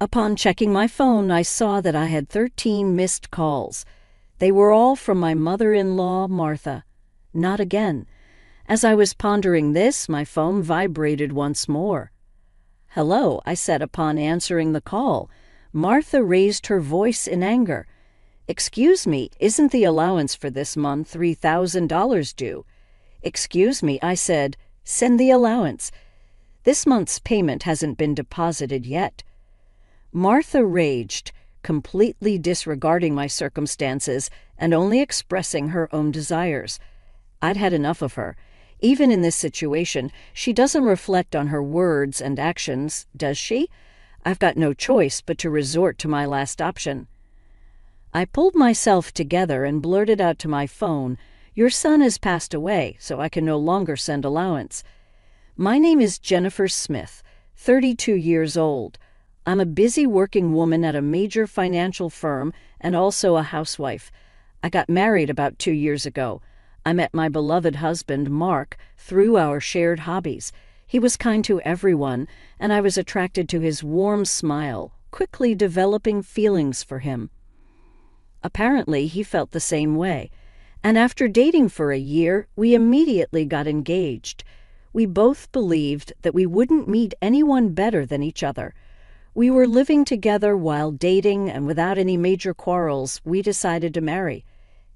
Upon checking my phone, I saw that I had 13 missed calls. They were all from my mother-in-law, Martha. Not again. As I was pondering this, my phone vibrated once more. "Hello," I said upon answering the call. Martha raised her voice in anger. "Excuse me, isn't the allowance for this month $3,000 due?" "Excuse me," I said. "Send the allowance. This month's payment hasn't been deposited yet." Martha raged, completely disregarding my circumstances and only expressing her own desires. I'd had enough of her. Even in this situation, she doesn't reflect on her words and actions, does she? I've got no choice but to resort to my last option. I pulled myself together and blurted out to my phone, "Your son has passed away, so I can no longer send allowance. My name is Jennifer Smith, 32 years old. I'm a busy working woman at a major financial firm and also a housewife. I got married about 2 years ago. I met my beloved husband, Mark, through our shared hobbies. He was kind to everyone, and I was attracted to his warm smile, quickly developing feelings for him. Apparently, he felt the same way, and after dating for a year, we immediately got engaged. We both believed that we wouldn't meet anyone better than each other. We were living together while dating, and without any major quarrels, we decided to marry.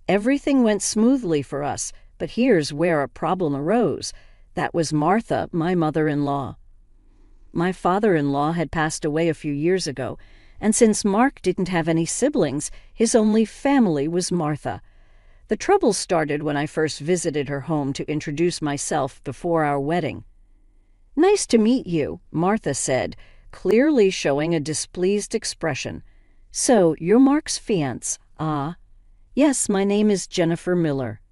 Everything went smoothly for us, but here's where a problem arose. That was Martha, my mother-in-law. My father-in-law had passed away a few years ago, and since Mark didn't have any siblings, his only family was Martha. The trouble started when I first visited her home to introduce myself before our wedding. "Nice to meet you," Martha said, clearly showing a displeased expression. "So, you're Mark's fiancé, ah?" "Yes, my name is Jennifer Miller."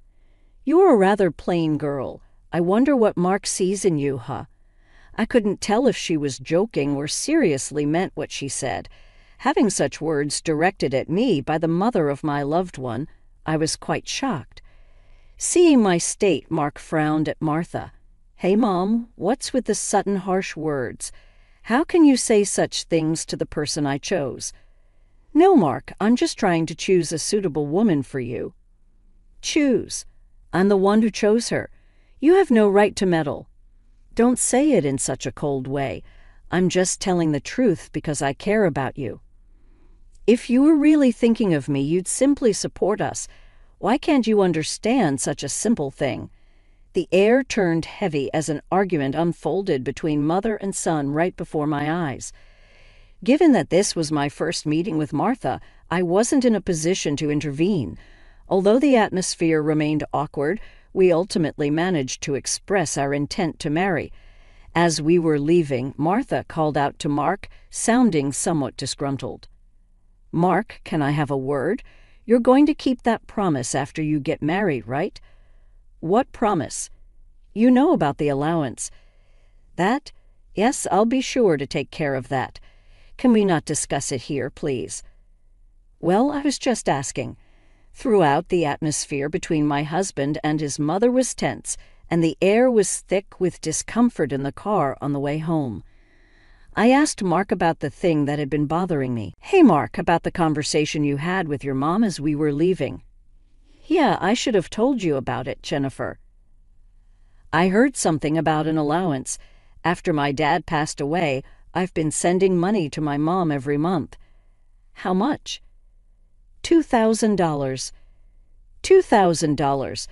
"You're a rather plain girl. I wonder what Mark sees in you, huh?" I couldn't tell if she was joking or seriously meant what she said. Having such words directed at me by the mother of my loved one, I was quite shocked. Seeing my state, Mark frowned at Martha. "Hey, Mom, what's with the sudden harsh words? How can you say such things to the person I chose?" "No, Mark, I'm just trying to choose a suitable woman for you." "Choose? I'm the one who chose her. You have no right to meddle." "Don't say it in such a cold way. I'm just telling the truth because I care about you. If you were really thinking of me, you'd simply support us. Why can't you understand such a simple thing?" The air turned heavy as an argument unfolded between mother and son right before my eyes. Given that this was my first meeting with Martha, I wasn't in a position to intervene. Although the atmosphere remained awkward, we ultimately managed to express our intent to marry. As we were leaving, Martha called out to Mark, sounding somewhat disgruntled. "Mark, can I have a word? You're going to keep that promise after you get married, right?" "What promise?" "You know about the allowance." "That? Yes, I'll be sure to take care of that. Can we not discuss it here, please?" "Well, I was just asking." Throughout, the atmosphere between my husband and his mother was tense, and the air was thick with discomfort in the car on the way home. I asked Mark about the thing that had been bothering me. "Hey, Mark, about the conversation you had with your mom as we were leaving." "Yeah, I should have told you about it, Jennifer." "I heard something about an allowance. After my dad passed away, I've been sending money to my mom every month." "How much?" $2,000. $2,000.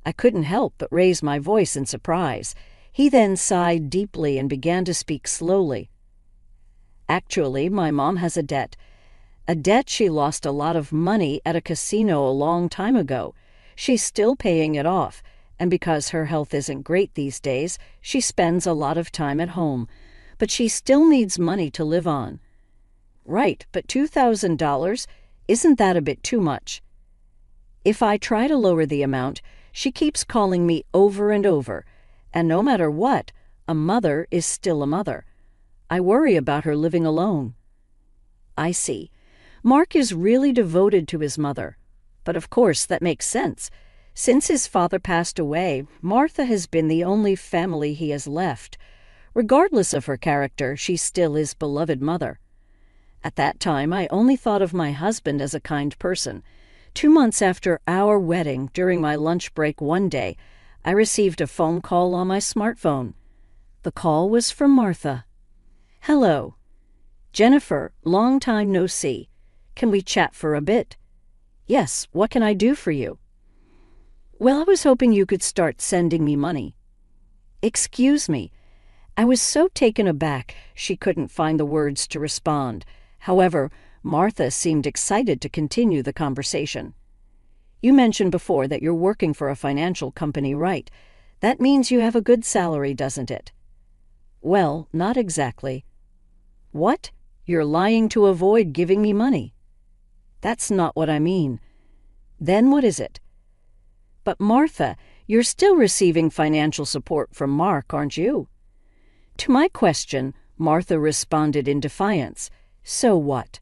I couldn't help but raise my voice in surprise. He then sighed deeply and began to speak slowly. "Actually, my mom has a debt. A debt she lost a lot of money at a casino a long time ago. She's still paying it off, and because her health isn't great these days, she spends a lot of time at home. But she still needs money to live on." "Right, but $2,000? Isn't that a bit too much?" "If I try to lower the amount, she keeps calling me over and over. And no matter what, a mother is still a mother. I worry about her living alone." "I see. Mark is really devoted to his mother. But of course that makes sense. Since his father passed away, Martha has been the only family he has left. Regardless of her character, she's still his beloved mother." At that time, I only thought of my husband as a kind person. 2 months after our wedding, during my lunch break one day, I received a phone call on my smartphone. The call was from Martha. "Hello. Jennifer, long time no see. Can we chat for a bit?" "Yes, what can I do for you?" "Well, I was hoping you could start sending me money." "Excuse me." I was so taken aback she couldn't find the words to respond. However, Martha seemed excited to continue the conversation. "You mentioned before that you're working for a financial company, right? That means you have a good salary, doesn't it?" "Well, not exactly." "What? You're lying to avoid giving me money." "That's not what I mean." "Then what is it?" "But Martha, you're still receiving financial support from Mark, aren't you?" To my question, Martha responded in defiance. "So what?"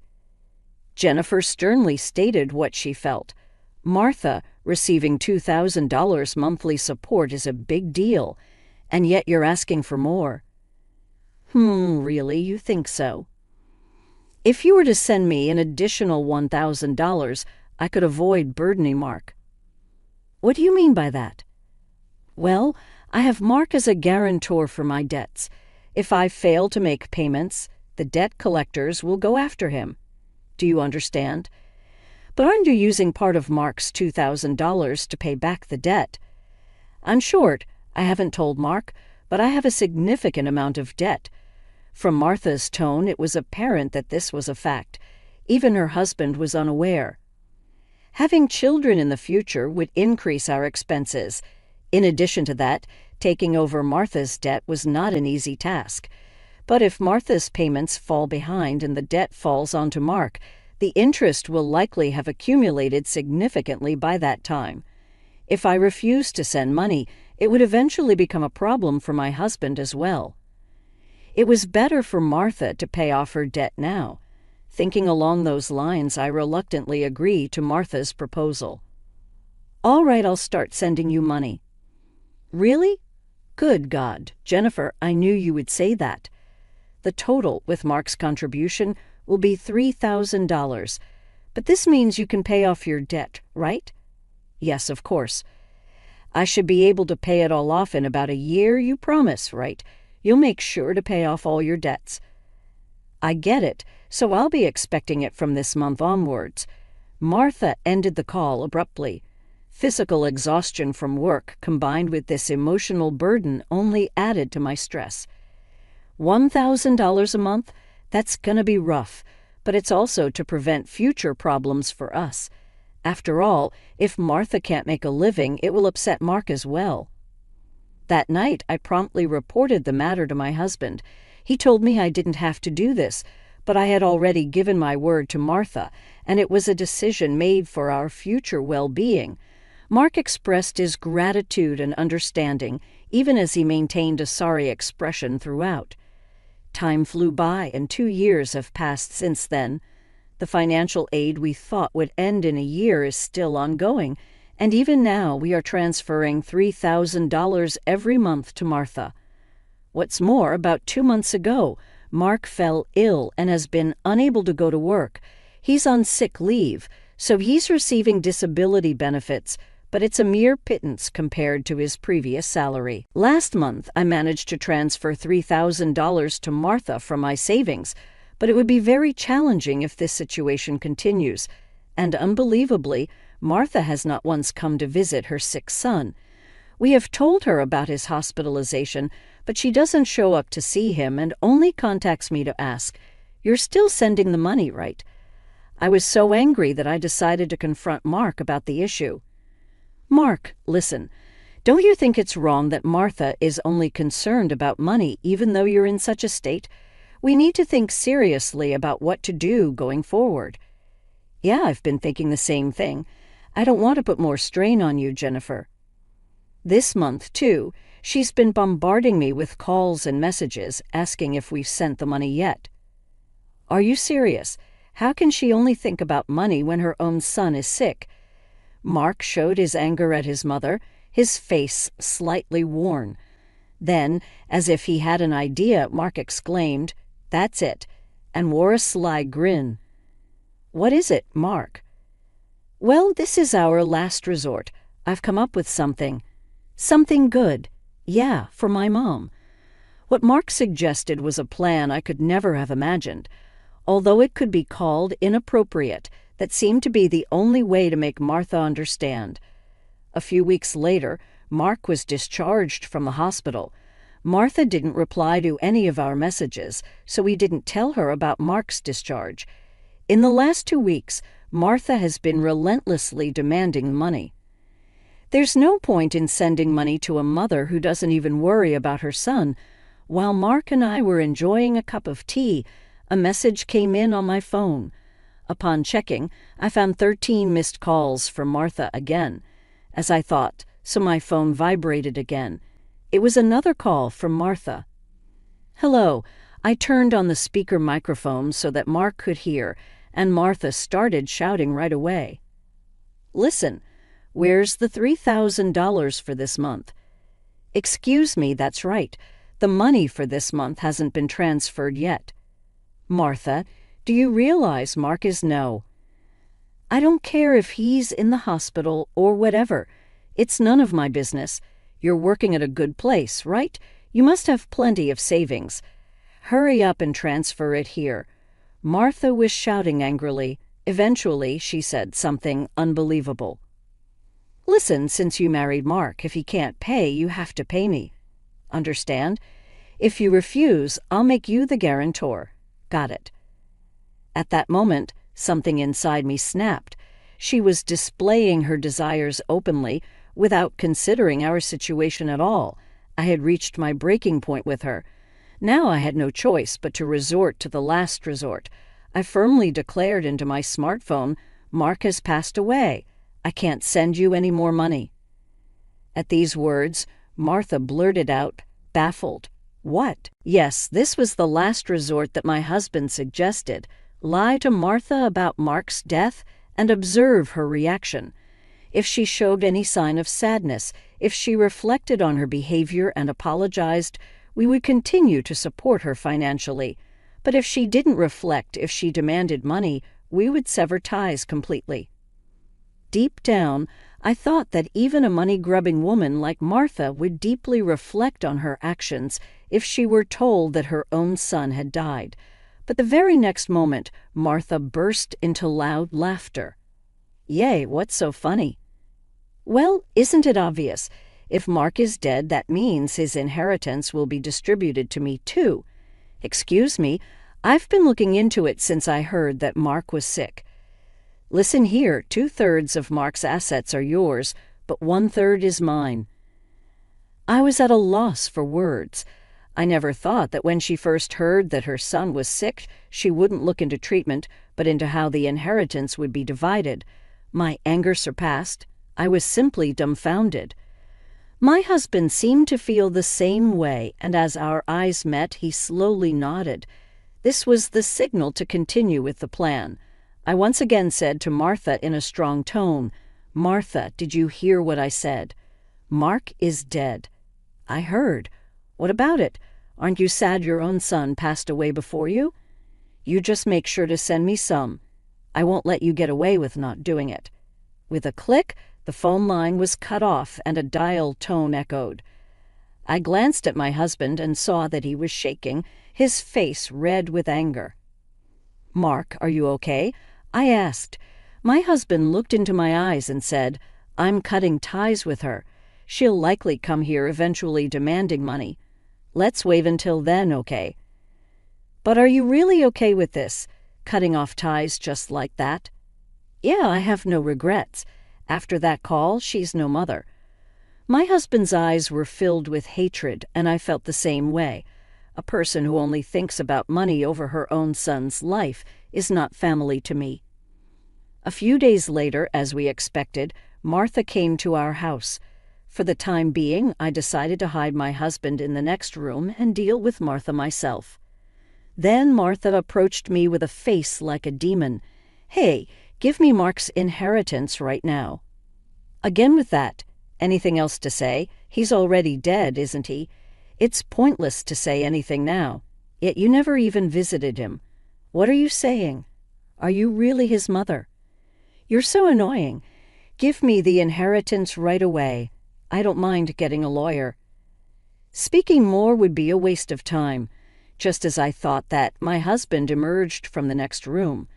Jennifer sternly stated what she felt. "Martha, receiving $2,000 monthly support is a big deal, and yet you're asking for more." Really, you think so?" "If you were to send me an additional $1,000, I could avoid burdening Mark." "What do you mean by that?" "Well, I have Mark as a guarantor for my debts. If I fail to make payments, the debt collectors will go after him. Do you understand? But aren't you using part of Mark's $2,000 to pay back the debt?" "I'm short. I haven't told Mark, but I have a significant amount of debt." From Martha's tone, it was apparent that this was a fact. Even her husband was unaware. Having children in the future would increase our expenses. In addition to that, taking over Martha's debt was not an easy task. But if Martha's payments fall behind and the debt falls onto Mark, the interest will likely have accumulated significantly by that time. If I refuse to send money, it would eventually become a problem for my husband as well. It was better for Martha to pay off her debt now. Thinking along those lines, I reluctantly agreed to Martha's proposal. "All right, I'll start sending you money." "Really? Good God, Jennifer, I knew you would say that." "The total, with Mark's contribution, will be $3,000. But this means you can pay off your debt, right?" "Yes, of course." "I should be able to pay it all off in about a year, you promise, right? You'll make sure to pay off all your debts." "I get it, so I'll be expecting it from this month onwards." Martha ended the call abruptly. Physical exhaustion from work combined with this emotional burden only added to my stress. $1,000 a month? That's gonna be rough, but it's also to prevent future problems for us. After all, if Martha can't make a living, it will upset Mark as well. That night, I promptly reported the matter to my husband. He told me I didn't have to do this, but I had already given my word to Martha, and it was a decision made for our future well-being. Mark expressed his gratitude and understanding, even as he maintained a sorry expression throughout. Time flew by, and 2 years have passed since then. The financial aid we thought would end in a year is still ongoing, and even now we are transferring $3,000 every month to Martha. What's more, about 2 months ago, Mark fell ill and has been unable to go to work. He's on sick leave, so he's receiving disability benefits, but it's a mere pittance compared to his previous salary. Last month, I managed to transfer $3,000 to Martha from my savings, but it would be very challenging if this situation continues. And unbelievably, Martha has not once come to visit her sick son. We have told her about his hospitalization, but she doesn't show up to see him and only contacts me to ask, "You're still sending the money, right?" I was so angry that I decided to confront Mark about the issue. "Mark, listen, don't you think it's wrong that Martha is only concerned about money even though you're in such a state? We need to think seriously about what to do going forward." "Yeah, I've been thinking the same thing. I don't want to put more strain on you, Jennifer." This month, too, she's been bombarding me with calls and messages asking if we've sent the money yet. "Are you serious? How can she only think about money when her own son is sick?" Mark showed his anger at his mother, his face slightly worn. Then, as if he had an idea, Mark exclaimed, "That's it. and wore a sly grin. "What is it, Mark?" "Well, this is our last resort. I've come up with something. Something good. Yeah, for my mom." What Mark suggested was a plan I could never have imagined. Although it could be called inappropriate, that seemed to be the only way to make Martha understand. A few weeks later, Mark was discharged from the hospital. Martha didn't reply to any of our messages, so we didn't tell her about Mark's discharge. In the last 2 weeks, Martha has been relentlessly demanding money. There's no point in sending money to a mother who doesn't even worry about her son. While Mark and I were enjoying a cup of tea, a message came in on my phone. Upon checking, I found 13 missed calls from Martha again. As I thought, so my phone vibrated again. It was another call from Martha. "Hello." I turned on the speaker microphone so that Mark could hear, and Martha started shouting right away. "Listen, where's the $3,000 for this month?" "Excuse me, that's right. The money for this month hasn't been transferred yet." "Martha, do you realize Mark is no?" "I don't care if he's in the hospital or whatever. It's none of my business. You're working at a good place, right? You must have plenty of savings. Hurry up and transfer it here." Martha was shouting angrily. Eventually, she said something unbelievable. "Listen, since you married Mark, if he can't pay, you have to pay me. Understand? If you refuse, I'll make you the guarantor. Got it?" At that moment, something inside me snapped. She was displaying her desires openly, without considering our situation at all. I had reached my breaking point with her. Now I had no choice but to resort to the last resort. I firmly declared into my smartphone, "Mark has passed away. I can't send you any more money." At these words, Martha blurted out, baffled, "What?" Yes, this was the last resort that my husband suggested. Lie to Martha about Mark's death and observe her reaction. If she showed any sign of sadness, if she reflected on her behavior and apologized, we would continue to support her financially. But if she didn't reflect, if she demanded money, we would sever ties completely. Deep down, I thought that even a money-grubbing woman like Martha would deeply reflect on her actions if she were told that her own son had died. But the very next moment, Martha burst into loud laughter. "Yay, what's so funny?" "Well, isn't it obvious? If Mark is dead, that means his inheritance will be distributed to me too. Excuse me, I've been looking into it since I heard that Mark was sick. Listen here, 2/3 of Mark's assets are yours, but 1/3 is mine." I was at a loss for words. I never thought that when she first heard that her son was sick, she wouldn't look into treatment, but into how the inheritance would be divided. My anger surpassed. I was simply dumbfounded. My husband seemed to feel the same way, and as our eyes met, he slowly nodded. This was the signal to continue with the plan. I once again said to Martha in a strong tone, "Martha, did you hear what I said? Mark is dead." "I heard. What about it? Aren't you sad your own son passed away before you? You just make sure to send me some. I won't let you get away with not doing it." With a click, the phone line was cut off and a dial tone echoed. I glanced at my husband and saw that he was shaking, his face red with anger. "Mark, are you okay?" I asked. My husband looked into my eyes and said, "I'm cutting ties with her. She'll likely come here eventually demanding money. Let's wait until then, okay?" "But are you really okay with this? Cutting off ties just like that?" "Yeah, I have no regrets. After that call, she's no mother." My husband's eyes were filled with hatred, and I felt the same way. A person who only thinks about money over her own son's life is not family to me. A few days later, as we expected, Martha came to our house. For the time being, I decided to hide my husband in the next room and deal with Martha myself. Then Martha approached me with a face like a demon. "Hey, give me Mark's inheritance right now." "Again with that. Anything else to say? He's already dead, isn't he? It's pointless to say anything now. Yet you never even visited him." What are you saying? Are you really his mother? You're so annoying. Give me the inheritance right away. I don't mind getting a lawyer. Speaking more would be a waste of time. Just as I thought that, my husband emerged from the next room.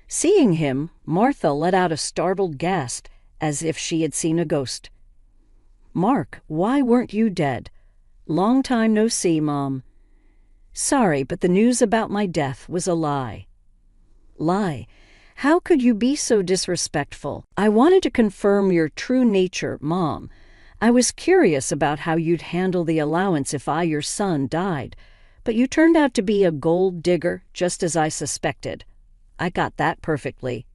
Seeing him, Martha let out a startled gasp, as if she had seen a ghost. "Mark, why weren't you dead?" "Long time no see, Mom." "Sorry, but the news about my death was a lie." "Lie? How could you be so disrespectful? I wanted to confirm your true nature, Mom. I was curious about how you'd handle the allowance if your son, died. But you turned out to be a gold digger, just as I suspected. I got that perfectly."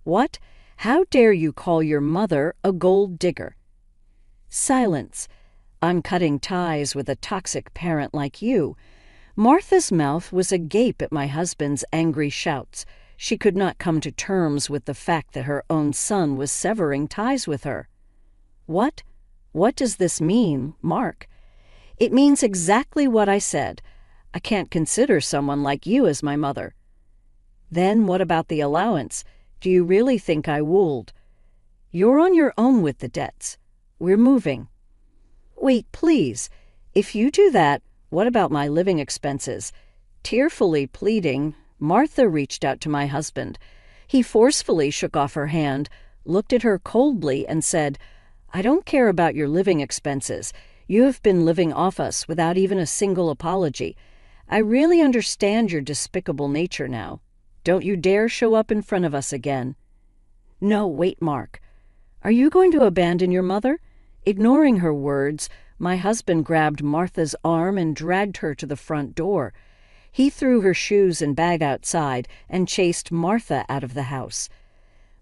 "What? How dare you call your mother a gold digger?" "Silence. I'm cutting ties with a toxic parent like you." Martha's mouth was agape at my husband's angry shouts. She could not come to terms with the fact that her own son was severing ties with her. "What? What does this mean, Mark?" "It means exactly what I said. I can't consider someone like you as my mother." "Then what about the allowance? Do you really think I wooled?" "You're on your own with the debts. We're moving." "Wait, please. If you do that, what about my living expenses?" Tearfully pleading, Martha reached out to my husband. He forcefully shook off her hand, looked at her coldly, and said, "I don't care about your living expenses. You have been living off us without even a single apology. I really understand your despicable nature now. Don't you dare show up in front of us again." "No, wait, Mark. Are you going to abandon your mother?" Ignoring her words, my husband grabbed Martha's arm and dragged her to the front door. He threw her shoes and bag outside and chased Martha out of the house.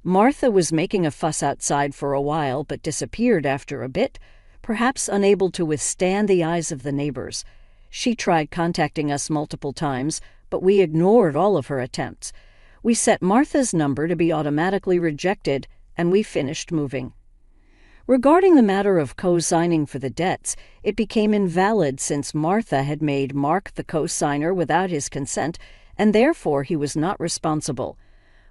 Martha was making a fuss outside for a while, but disappeared after a bit, perhaps unable to withstand the eyes of the neighbors. She tried contacting us multiple times, but we ignored all of her attempts. We set Martha's number to be automatically rejected, and we finished moving. Regarding the matter of co-signing for the debts, it became invalid since Martha had made Mark the co-signer without his consent, and therefore he was not responsible.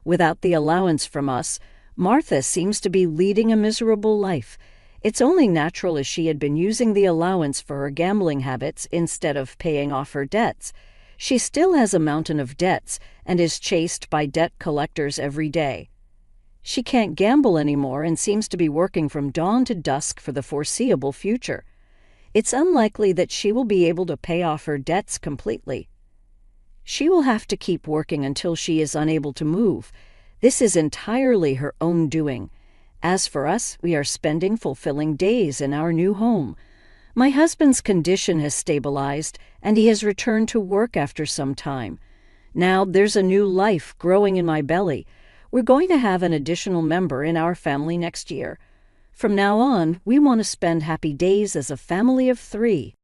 Without the allowance from us, Martha seems to be leading a miserable life. It's only natural, as she had been using the allowance for her gambling habits instead of paying off her debts. She still has a mountain of debts and is chased by debt collectors every day. She can't gamble anymore and seems to be working from dawn to dusk for the foreseeable future. It's unlikely that she will be able to pay off her debts completely. She will have to keep working until she is unable to move. This is entirely her own doing. As for us, we are spending fulfilling days in our new home. My husband's condition has stabilized, and he has returned to work after some time. Now there's a new life growing in my belly. We're going to have an additional member in our family next year. From now on, we want to spend happy days as a family of 3.